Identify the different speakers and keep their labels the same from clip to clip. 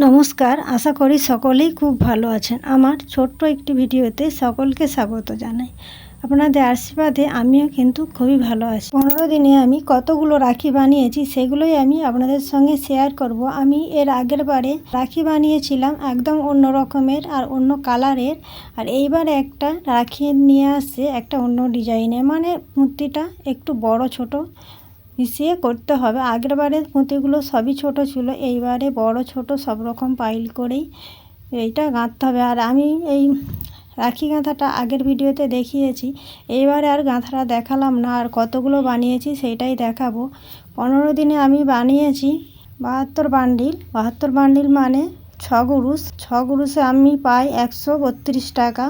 Speaker 1: নমস্কার, আশা করি সকলেই খুব ভালো আছেন। আমার ছোট্ট একটি ভিডিওতে সকলকে স্বাগত জানাই। আপনাদের আশীর্বাদে আমিও কিন্তু খুবই ভালো আছি। 15 দিনে আমি কতগুলো রাখি বানিয়েছি সেগুলোই আমি আপনাদের সঙ্গে শেয়ার করব। আমি এর আগের বারে রাখি বানিয়েছিলাম একদম অন্য রকমের আর অন্য কালারের, আর এইবার একটা রাখি নিয়ে আসছে একটা অন্য ডিজাইনের, মানে মূর্তিটা একটু বড় ছোট মিশিয়ে করতে হবে। আগের বারের পুঁতিগুলো সবই ছোট ছিল, এইবারে বড় ছোট সব রকম পাইল করেই এইটা গাঁথতে হবে। আর আমি এই রাখি গাঁথাটা আগের ভিডিওতে দেখিয়েছি, এইবারে আর গাঁথাটা দেখালাম না, আর কতগুলো বানিয়েছি সেইটাই দেখাবো। 15 দিনে আমি বানিয়েছি 72 বান্ডিল। 72 বান্ডিল মানে 6 গুরুষে আমি পাই 132 টাকা।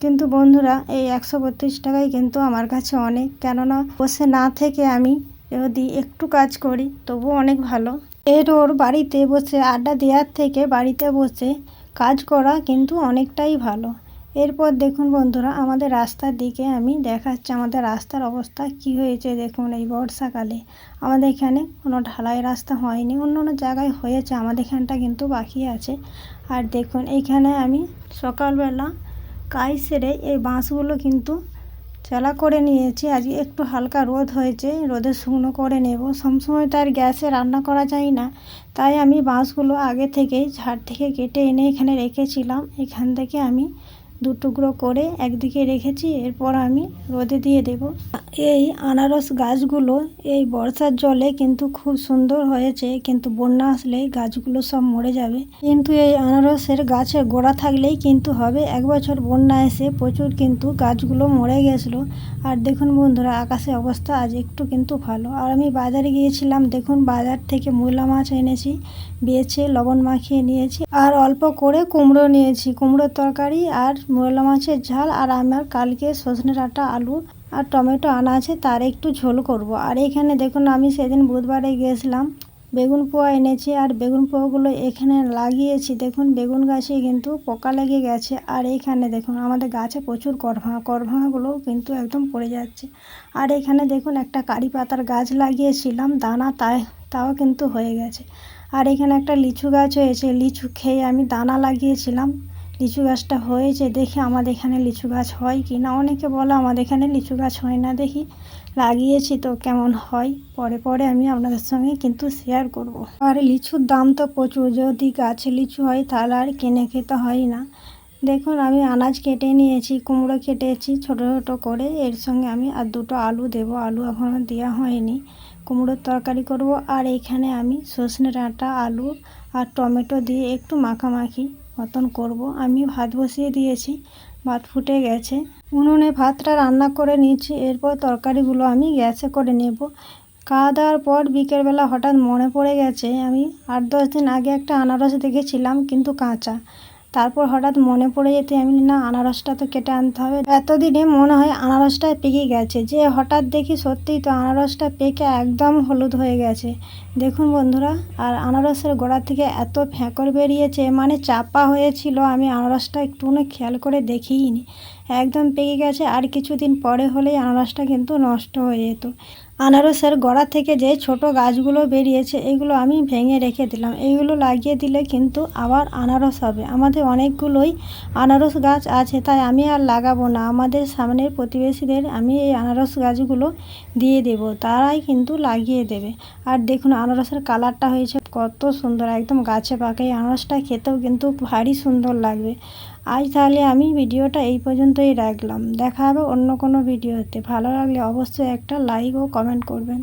Speaker 1: কিন্তু বন্ধুরা, এই 132 টাকাই কিন্তু আমার কাছে অনেক, কেননা বসে না থেকে আমি যদি একটু কাজ করি তবুও অনেক ভালো। ওর বাড়িতে বসে আড্ডা দেওয়ার থেকে বাড়িতে বসে কাজ করা কিন্তু অনেকটাই ভালো। এরপর দেখুন বন্ধুরা, আমাদের রাস্তার দিকে আমি দেখাচ্ছি আমাদের রাস্তার অবস্থা কি হয়েছে। দেখুন, এই বর্ষাকালে আমাদের এখানে কোনো ঢালাই রাস্তা হয়নি, অন্য অন্য জায়গায় হয়েছে, আমাদের এখানটা কিন্তু বাকি আছে। আর দেখুন, এইখানে আমি সকালবেলা কাজ সেরে এই বাঁশগুলো কিন্তু চালা করে নিয়েছি। আজকে একটু হালকা রোদ হয়েছে, রোদে শুকনো করে নেব। সবসময় তো আর গ্যাসে রান্না করা যায় না, তাই আমি বাঁশগুলো আগে থেকেই ঝাড় থেকে কেটে এনে এখানে রেখেছিলাম। এখান থেকে আমি 2 টুকরো করে একদিকে রেখেছি, এরপর আমি রোদে দিয়ে দেব। এই আনারস গাছগুলো এই বর্ষার জলে কিন্তু খুব সুন্দর হয়েছে, কিন্তু বন্যা আসলেই গাছগুলো সব মরে যাবে। কিন্তু এই আনারসের গাছের গোড়া থাকলেই কিন্তু হবে। এক বছর বন্যা এসে প্রচুর কিন্তু গাছগুলো মরে গেছিলো। আর দেখুন বন্ধুরা, আকাশের অবস্থা আজ একটু কিন্তু ভালো। আর আমি বাজারে গিয়েছিলাম, দেখুন বাজার থেকে মূলা মাছ এনেছি, বেছে লবণ মাখিয়ে নিয়েছি, আর অল্প করে কুমড়ো নিয়েছি, কুমড়োর তরকারি আর মূলা মাছের ঝাল। আর আমার কালকে সজনে ডাঁটা, আলু আর টমেটো আনা আছে, তার একটু ঝোল করব। আর এখানে দেখুন, আমি সেদিন বুধবারে গিয়েছিলাম, বেগুন পোয়া এনেছি, আর বেগুন পোয়াগুলো এখানে লাগিয়েছি। দেখুন, বেগুন গাছে কিন্তু পোকা লেগে গেছে। আর এইখানে দেখুন, আমাদের গাছে প্রচুর করভাঙাগুলোও কিন্তু একদম পড়ে যাচ্ছে। আর এখানে দেখুন, একটা কারি পাতার গাছ লাগিয়েছিলাম দানা, তাও কিন্তু হয়ে গেছে। আর এখানে একটা লিচু গাছ হয়েছে, লিচু খেয়ে আমি দানা লাগিয়েছিলাম, লিচু গাছটা হয়েছে। দেখি আমাদের এখানে লিচু গাছ হয় কি না। অনেকে বলে আমাদের এখানে লিচু গাছ হয় না, দেখি লাগিয়েছি তো কেমন হয়, পরে আমি আপনাদের সঙ্গে কিন্তু শেয়ার করব। আর লিচুর দাম তো প্রচুর, যদি গাছে লিচু হয় তাহলে আর কিনে খেতে হয় না। দেখুন, আমি আনাজ কেটে নিয়েছি, কুমড়ো কেটেছি ছোট ছোট করে, এর সঙ্গে আমি আর 2টো আলু দেবো, আলু এখনও দেওয়া হয়নি, কুমড়োর তরকারি করব। আর এইখানে আমি সজনে ডাঁটা, আলু আর টমেটো দিয়ে একটু মাখামাখি মতন করব। আমি ভাত বসিয়ে দিয়েছি, ভাত ফুটে গেছে, উনুনে ভাতটা রান্না করে নিয়েছি। এরপর তরকারিগুলো আমি গ্যাসে করে নেব। খাওয়া দাওয়ার পর বিকেলবেলা হঠাৎ মনে পড়ে গেছে, আমি 8-10 দিন আগে একটা আনারস দেখেছিলাম কিন্তু কাঁচা। তারপর হঠাৎ মনে পড়ে যেতে আমি না, আনারসটা তো কেটে আনতে হবে। এতদিনে মনে হয় আনারসটা পেকে গেছে, যে হঠাৎ দেখি সত্যিই তো আনারসটা পেকে একদম হলুদ হয়ে গেছে। দেখুন বন্ধুরা, আর আনারসের গোড়া থেকে এত ফ্যাঁকর বেরিয়েছে, মানে চাপা হয়েছিল, আমি আনারসটা একটুও খেয়াল করে দেখিইনি, একদম পেকে গেছে। আর কিছুদিন পরে হলেই আনারসটা কিন্তু নষ্ট হয়ে যেত। আনারসের গোড়া থেকে যে ছোট গাছগুলো বেরিয়েছে, এগুলো আমি ভেঙে রেখে দিলাম, এইগুলো লাগিয়ে দিলে কিন্তু আবার আনারস হবে। আমাদের অনেকগুলোই আনারস গাছ আছে, তাই আমি আর লাগাবো না, আমাদের সামনের প্রতিবেশীদের আমি এই আনারস গাছগুলো দিয়ে দেব, তারাই কিন্তু লাগিয়ে দেবে। আর দেখুন, আনারসের কালারটা হয়েছে কত সুন্দর, একদম গাছে পাকা। এই আনারসটা খেতেও কিন্তু ভারী সুন্দর লাগবে। আজ তাহলে আমি ভিডিওটা এই পর্যন্তই রাখলাম, দেখা হবে অন্য কোনো ভিডিওতে। ভালো লাগলে অবশ্যই একটা লাইক ও কমেন্ট করবেন।